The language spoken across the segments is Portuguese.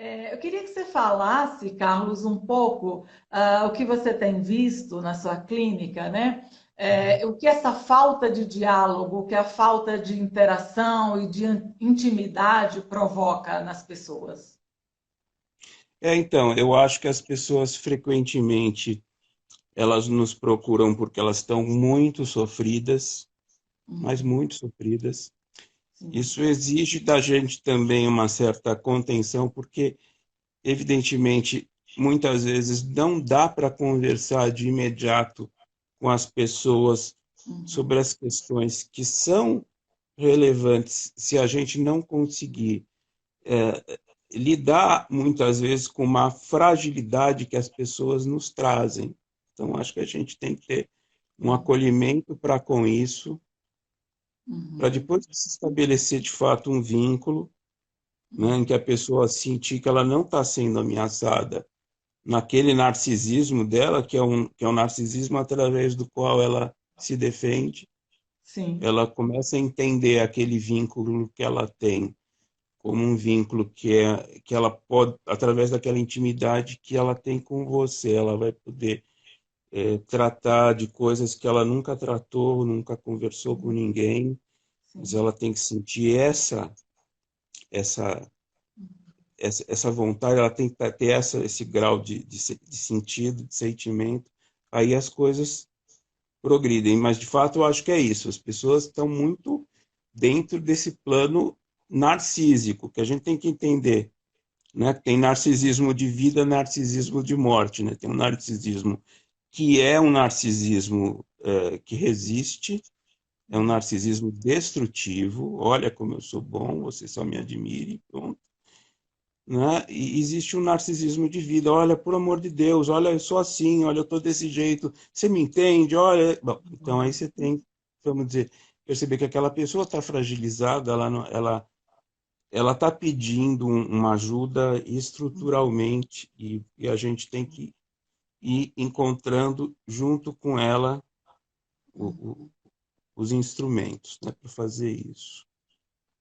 Eu queria que você falasse, Carlos, um pouco o que você tem visto na sua clínica, né? O que essa falta de diálogo, o que a falta de interação e de intimidade provoca nas pessoas. Então, eu acho que as pessoas frequentemente elas nos procuram porque elas estão muito sofridas, mas Uhum, muito sofridas. sim. Isso exige da gente também uma certa contenção, porque, evidentemente, muitas vezes não dá para conversar de imediato com as pessoas Uhum, sobre as questões que são relevantes se a gente não conseguir lidar muitas vezes com uma fragilidade que as pessoas nos trazem. Então, acho que a gente tem que ter um uhum, acolhimento para com isso, para uhum, depois se estabelecer de fato um vínculo, né, em que a pessoa sentir que ela não está sendo ameaçada naquele narcisismo dela, que é um narcisismo através do qual ela se defende, sim. ela começa a entender aquele vínculo que ela tem como um vínculo que ela pode, através daquela intimidade que ela tem com você, ela vai poder tratar de coisas que ela nunca tratou, nunca conversou com Uhum, ninguém, mas sim. ela tem que sentir essa, essa vontade, ela tem que ter esse grau de sentido, de sentimento, aí as coisas progridem. Mas, de fato, eu acho que é isso. As pessoas estão muito dentro desse plano narcísico, que a gente tem que entender, né? Tem narcisismo de vida, narcisismo de morte, né? Tem um narcisismo que é um narcisismo que resiste, é um Uhum, narcisismo destrutivo. Olha como eu sou bom, você só me admire, pronto. Né? E existe um narcisismo de vida. Olha, por amor de Deus, olha, eu sou assim, olha, eu estou desse jeito. Você me entende? Olha, bom, então aí uhum, você tem, vamos dizer, perceber que aquela pessoa está fragilizada, ela está pedindo uma ajuda uhum. estruturalmente e a gente tem que ir encontrando junto com ela o, o, os instrumentos, né, para fazer isso.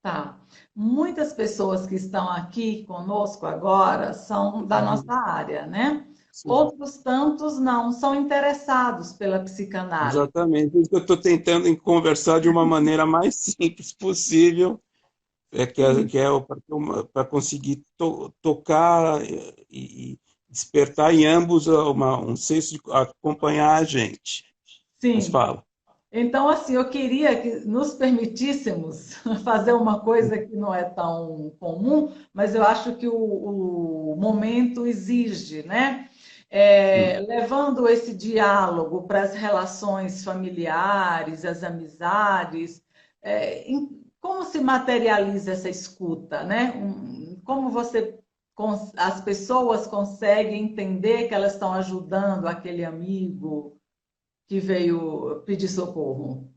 Tá. Muitas pessoas que estão aqui conosco agora são da nossa Uhum. área, né? Sim, Outros tantos não são interessados pela psicanálise. exatamente. Por isso que eu estou tentando conversar de uma maneira mais simples possível, Sim, que é para conseguir tocar e despertar em ambos um senso de acompanhar a gente. Mas sim. fala. Então, assim, eu queria que nos permitíssemos fazer uma coisa que não é tão comum, mas eu acho que o momento exige, né? Sim. Levando esse diálogo para as relações familiares, as amizades, como se materializa essa escuta, né? Como as pessoas conseguem entender que elas estão ajudando aquele amigo que veio pedir socorro.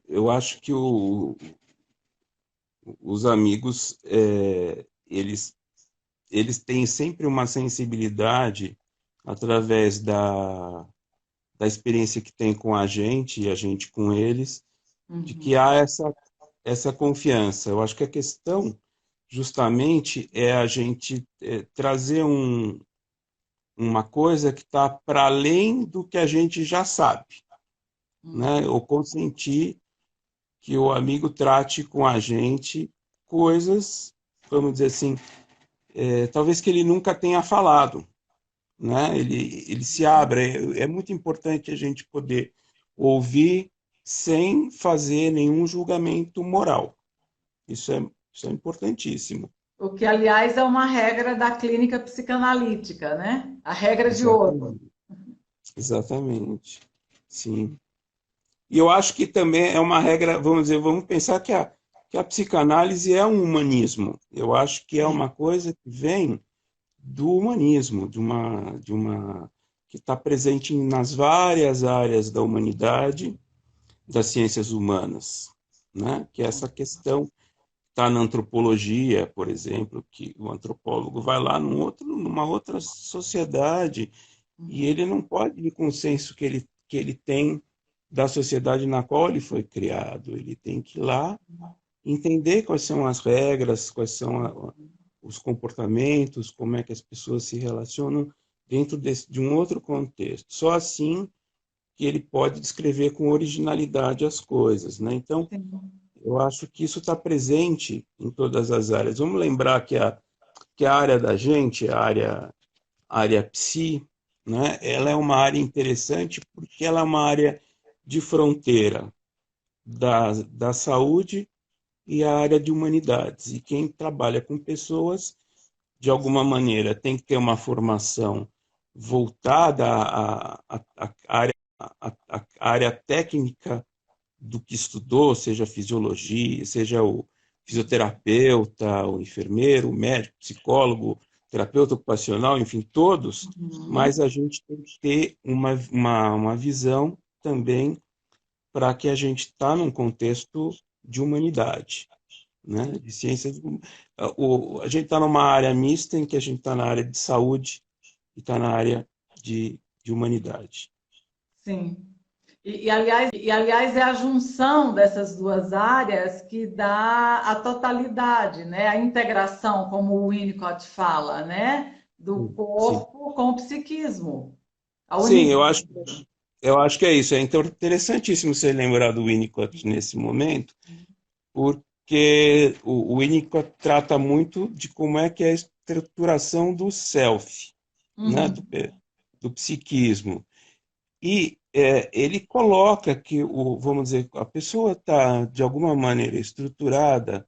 Eu acho que os amigos, eles têm sempre uma sensibilidade através da experiência que tem com a gente e a gente com eles, de que Uhum, há essa confiança. Eu acho que a questão, justamente, é a gente trazer uma coisa que está para além do que a gente já sabe, né? uhum, Ou consentir que o amigo trate com a gente coisas, vamos dizer assim, talvez que ele nunca tenha falado, né? Ele se abre. É muito importante a gente poder ouvir sem fazer nenhum julgamento moral. Isso é importantíssimo. o que, aliás, é uma regra da clínica psicanalítica, né? A regra de ouro. Exatamente. Exatamente. Sim. E eu acho que também é uma regra, vamos dizer, vamos pensar que a psicanálise é um humanismo. Eu acho que é Sim. uma coisa que vem do humanismo, que está presente nas várias áreas da humanidade, das ciências humanas, né? Que é essa questão está na antropologia, por exemplo, que o antropólogo vai lá numa outra sociedade e Uhum, ele não pode ir com o senso que ele tem da sociedade na qual ele foi criado. Ele tem que ir lá entender quais são as regras, quais são os comportamentos, como é que as pessoas se relacionam dentro de um outro contexto. Só assim que ele pode descrever com originalidade as coisas, né? Então, Sim. eu acho que isso está presente em todas as áreas. Vamos lembrar que a área da gente, a área psi, né? Ela é uma área interessante porque ela é uma área de fronteira da saúde e a área de humanidades. E quem trabalha com pessoas, de alguma maneira, tem que ter uma formação voltada à área, à área técnica do que estudou, seja fisiologia, seja o fisioterapeuta, o enfermeiro, o médico, psicólogo, terapeuta ocupacional, enfim, todos, Uhum. mas a gente tem que ter uma visão também para que a gente está num contexto de humanidade, né? De ciências. A gente está numa área mista em que a gente está na área de saúde e está na área de humanidade. Sim. Aliás, é a junção dessas duas áreas que dá a totalidade, né? A integração, como o Winnicott fala, né? Do Sim, corpo com o psiquismo. A sim, unidade. eu acho que é isso. É interessantíssimo você lembrar do Winnicott nesse momento, porque o Winnicott trata muito de como é que é a estruturação do self, né? Uhum, Do psiquismo. E ele coloca que, vamos dizer, a pessoa está, de alguma maneira, estruturada,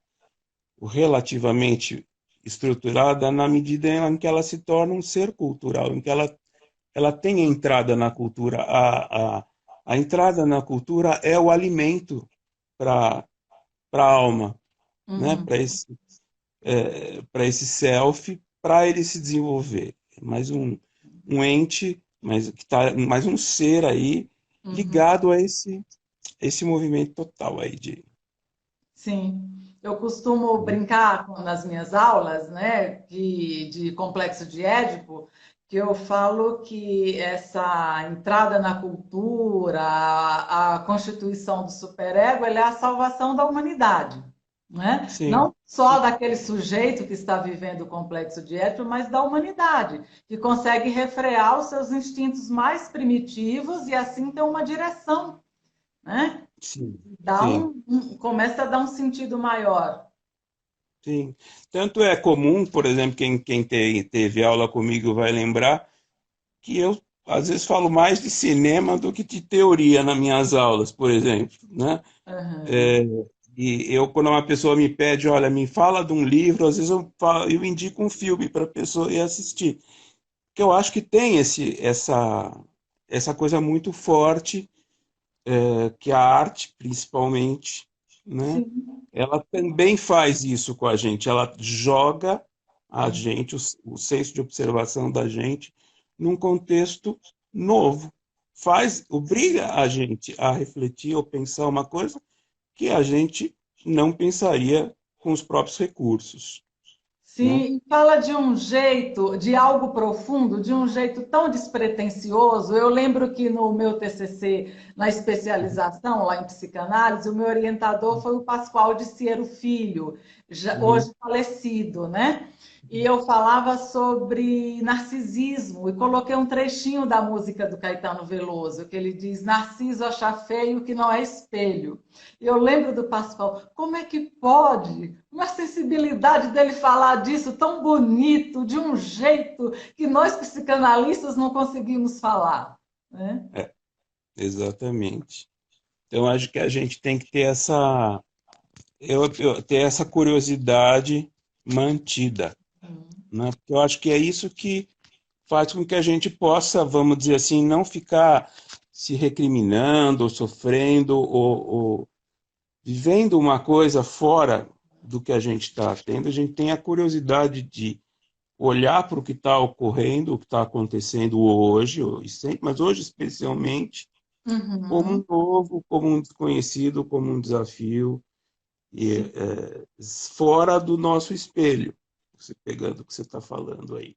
relativamente estruturada, na medida em que ela se torna um ser cultural, em que ela tem entrada na cultura. A entrada na cultura é o alimento para a alma, né? uhum. Para esse self, para ele se desenvolver. Mais um ente, que tá, mais um ser aí Uhum. ligado a esse movimento total aí de. Sim, eu costumo brincar nas minhas aulas, né, de complexo de Édipo, que eu falo que essa entrada na cultura, a constituição do superego, ela é a salvação da humanidade, né? Sim, Não só daquele sujeito que está vivendo o complexo de Édipo, mas da humanidade, que consegue refrear os seus instintos mais primitivos e assim ter uma direção, né? sim, Dá sim, começa a dar um sentido maior. sim. Tanto é comum, por exemplo, quem teve aula comigo vai lembrar que eu às vezes falo mais de cinema do que de teoria nas minhas aulas, por exemplo, né? Uhum. É, e eu, quando uma pessoa me pede, olha, me fala de um livro, às vezes eu indico um filme para a pessoa ir assistir. Porque eu acho que tem essa coisa muito forte, que a arte, principalmente, né? Sim, Ela também faz isso com a gente. Ela joga a uhum. gente, o senso de observação da gente, num contexto novo. Obriga a gente a refletir ou pensar uma coisa que a gente não pensaria com os próprios recursos, né? Sim, e fala de um jeito, de algo profundo, de um jeito tão despretensioso. Eu lembro que no meu TCC, na especialização lá em psicanálise, o meu orientador foi o Pascoal de Siero Filho, Uhum. hoje falecido, né? E eu falava sobre narcisismo e coloquei um trechinho da música do Caetano Veloso, que ele diz: Narciso acha feio que não é espelho. E eu lembro do Pascoal, como é que pode? Uma sensibilidade dele falar disso tão bonito, de um jeito que nós psicanalistas não conseguimos falar, né? É, exatamente. Então, acho que a gente tem que ter ter essa curiosidade mantida, né? Porque eu acho que é isso que faz com que a gente possa, vamos dizer assim, não ficar se recriminando, ou sofrendo, ou vivendo uma coisa fora do que a gente está tendo. A gente tem a curiosidade de olhar para o que está ocorrendo, o que está acontecendo hoje, mas hoje especialmente, como Uhum. um novo, como um desconhecido, como um desafio, e, Sim. fora do nosso espelho, você pegando o que você está falando aí.